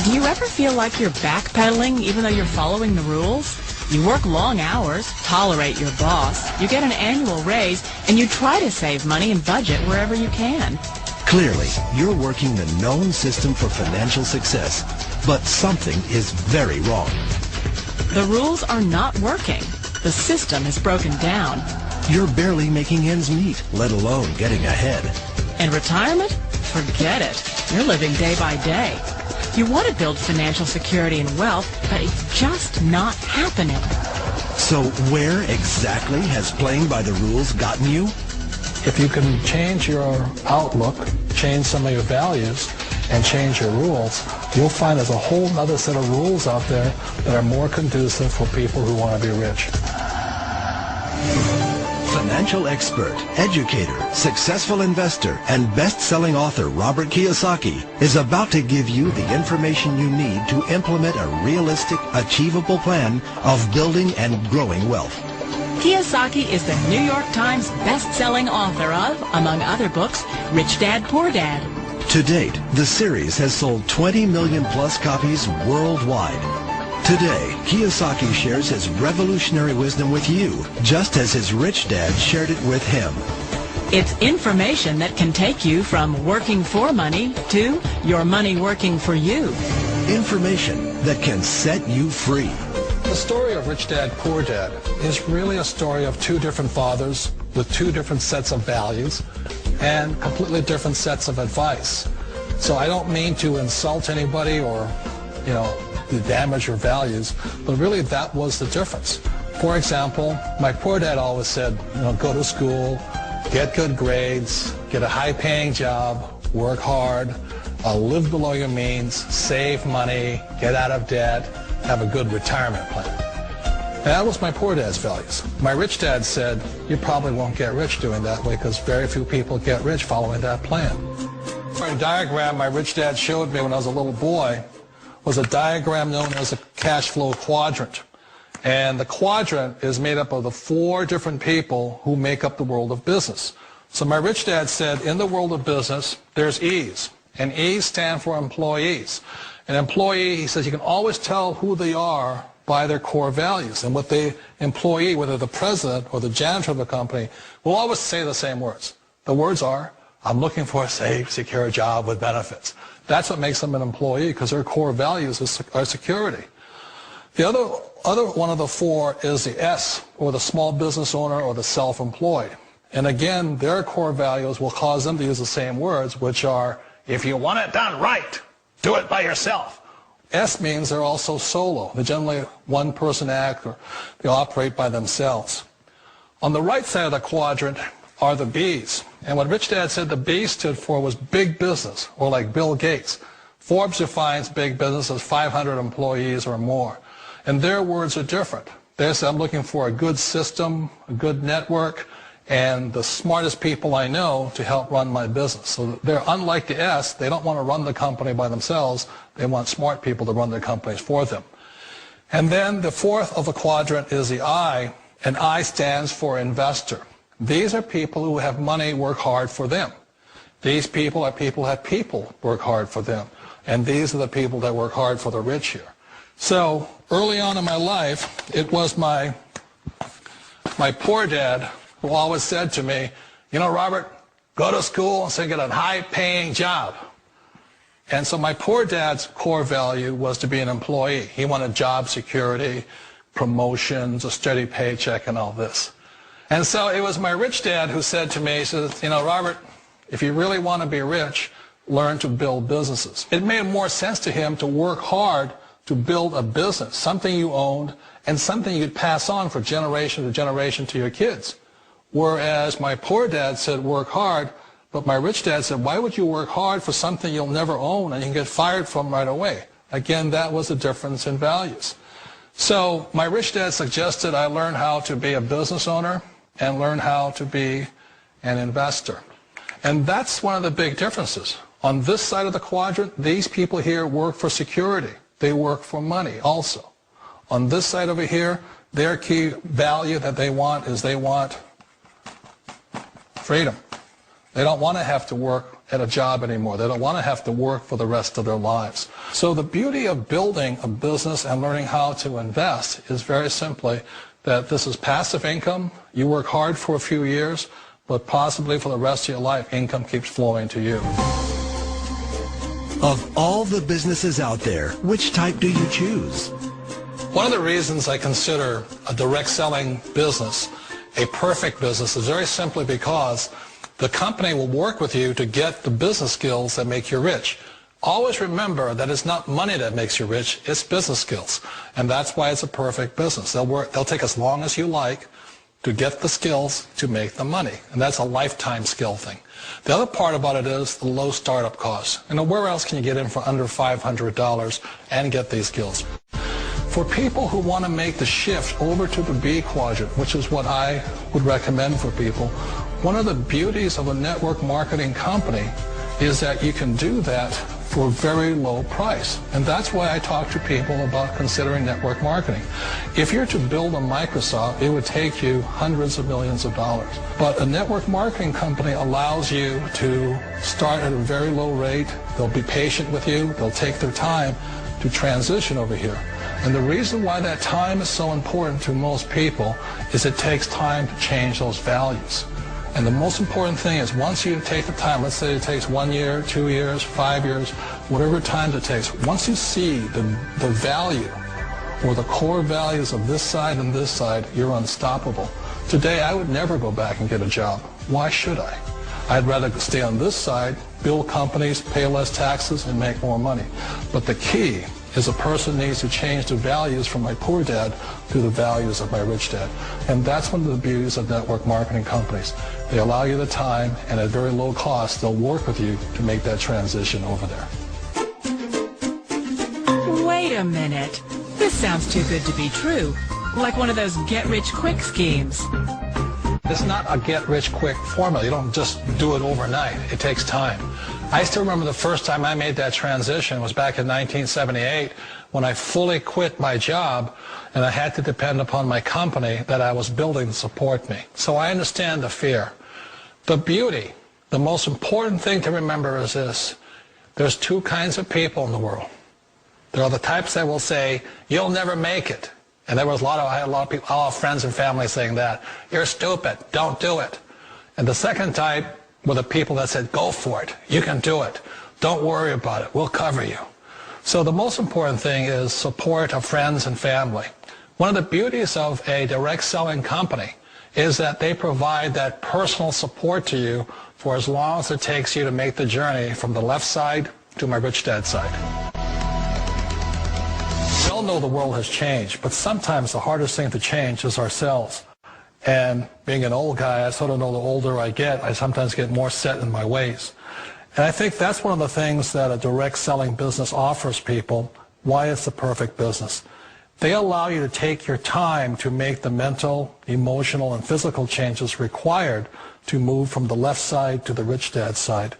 Do you ever feel like you're backpedaling even though you're following the rules? You work long hours, tolerate your boss, you get an annual raise, and you try to save money and budget wherever you can. Clearly, you're working the known system for financial success, but something is very wrong. The rules are not working. The system is broken down. You're barely making ends meet, let alone getting ahead. And retirement? Forget it. You're living day by day. You want to build financial security and wealth, but it's just not happening. So where exactly has playing by the rules gotten you? If you can change your outlook, change some of your values, and change your rules, you'll find there's a whole other set of rules out there that are more conducive for people who want to be rich. Financial expert, educator, successful investor, and best-selling author Robert Kiyosaki is about to give you the information you need to implement a realistic, achievable plan of building and growing wealth. Kiyosaki is the New York Times best-selling author of, among other books, Rich Dad, Poor Dad. To date, the series has sold 20 million plus copies worldwide. Today, Kiyosaki shares his revolutionary wisdom with you, just as his rich dad shared it with him. It's information that can take you from working for money to your money working for you. Information that can set you free. The story of Rich Dad, Poor Dad is really a story of two different fathers with two different sets of values and completely different sets of advice. So I don't mean to insult anybody or, to damage your values, but really that was the difference. For example, my poor dad always said, go to school, get good grades, get a high-paying job, work hard, live below your means, save money, get out of debt, have a good retirement plan. And that was my poor dad's values. My rich dad said, you probably won't get rich doing that way because very few people get rich following that plan. A diagram my rich dad showed me when I was a little boy was a diagram known as a cash flow quadrant. And the quadrant is made up of the four different people who make up the world of business. So my rich dad said, in the world of business, there's E's. And E's stand for employees. An employee, he says, you can always tell who they are by their core values. And what the employee, whether the president or the janitor of the company, will always say the same words. The words are, I'm looking for a safe, secure job with benefits. That's what makes them an employee, because their core values are security. The other one of the four is the S, or the small business owner or the self-employed. And again, their core values will cause them to use the same words, which are, if you want it done right, do it by yourself. S means they're also solo. They're generally one-person act, or they operate by themselves. On the right side of the quadrant are the B's. And what Rich Dad said the B stood for was big business, or like Bill Gates. Forbes defines big business as 500 employees or more. And their words are different. They say, I'm looking for a good system, a good network, and the smartest people I know to help run my business. So they're unlike the S. They don't want to run the company by themselves. They want smart people to run their companies for them. And then the fourth of the quadrant is the I, and I stands for investor. These are people who have money work hard for them. These people are people who have people work hard for them. And these are the people that work hard for the rich here. So early on in my life, it was my poor dad who always said to me, Robert, go to school and say get a high-paying job. And so my poor dad's core value was to be an employee. He wanted job security, promotions, a steady paycheck, and all this. And so it was my rich dad who said to me, he says, Robert, if you really want to be rich, learn to build businesses. It made more sense to him to work hard to build a business, something you owned and something you could pass on for generation to generation to your kids. Whereas my poor dad said work hard, but my rich dad said, why would you work hard for something you'll never own and you can get fired from right away? Again, that was the difference in values. So my rich dad suggested I learn how to be a business owner and learn how to be an investor. And that's one of the big differences. On this side of the quadrant, these people here work for security. They work for money also. On this side over here, their key value that they want is they want freedom. They don't want to have to work at a job anymore. They don't want to have to work for the rest of their lives. So the beauty of building a business and learning how to invest is very simply that this is passive income. You work hard for a few years, but possibly for the rest of your life, income keeps flowing to you. Of all the businesses out there, which type do you choose? One of the reasons I consider a direct selling business a perfect business is very simply because the company will work with you to get the business skills that make you rich. Always remember that it's not money that makes you rich, it's business skills. And that's why it's a perfect business. They'll take as long as you like to get the skills to make the money. And that's a lifetime skill thing. The other part about it is the low startup costs. You know, where else can you get in for under $500 and get these skills? For people who want to make the shift over to the B quadrant, which is what I would recommend for people, one of the beauties of a network marketing company is that you can do that for a very low price. And that's why I talk to people about considering network marketing. If you're to build a Microsoft, it would take you hundreds of millions of dollars. But a network marketing company allows you to start at a very low rate. They'll be patient with you. They'll take their time to transition over here. And the reason why that time is so important to most people is it takes time to change those values. And the most important thing is once you take the time, let's say it takes 1 year, 2 years, 5 years, whatever time it takes, once you see the value or the core values of this side and this side, you're unstoppable. Today, I would never go back and get a job. Why should I? I'd rather stay on this side, build companies, pay less taxes, and make more money. But the key is a person needs to change the values from my poor dad to the values of my rich dad. And that's one of the beauties of network marketing companies. They allow you the time, and at very low cost, they'll work with you to make that transition over there. Wait a minute. This sounds too good to be true. Like one of those get-rich-quick schemes. It's not a get-rich-quick formula. You don't just do it overnight. It takes time. I still remember the first time I made that transition was back in 1978 when I fully quit my job and I had to depend upon my company that I was building to support me. So I understand the fear. The beauty, the most important thing to remember is this. There's two kinds of people in the world. There are the types that will say, you'll never make it. And I had a lot of people, all friends and family saying that. You're stupid, don't do it. And the second type were the people that said, go for it, you can do it. Don't worry about it, we'll cover you. So the most important thing is support of friends and family. One of the beauties of a direct selling company is that they provide that personal support to you for as long as it takes you to make the journey from the left side to my rich dad side. We all know the world has changed, but sometimes the hardest thing to change is ourselves. And being an old guy, I sort of know the older I get, I sometimes get more set in my ways. And I think that's one of the things that a direct selling business offers people, why it's the perfect business. They allow you to take your time to make the mental, emotional, and physical changes required to move from the left side to the rich dad side.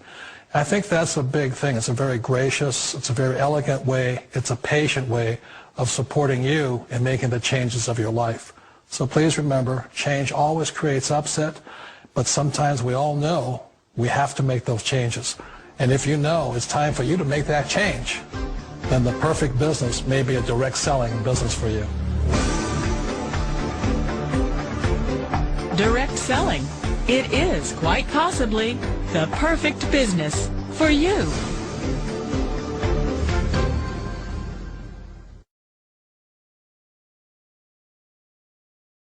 I think that's a big thing. It's a very gracious, it's a very elegant way, it's a patient way of supporting you in making the changes of your life. So please remember, change always creates upset, but sometimes we all know we have to make those changes. And if you know it's time for you to make that change, then the perfect business may be a direct selling business for you. Direct selling. It is quite possibly the perfect business for you.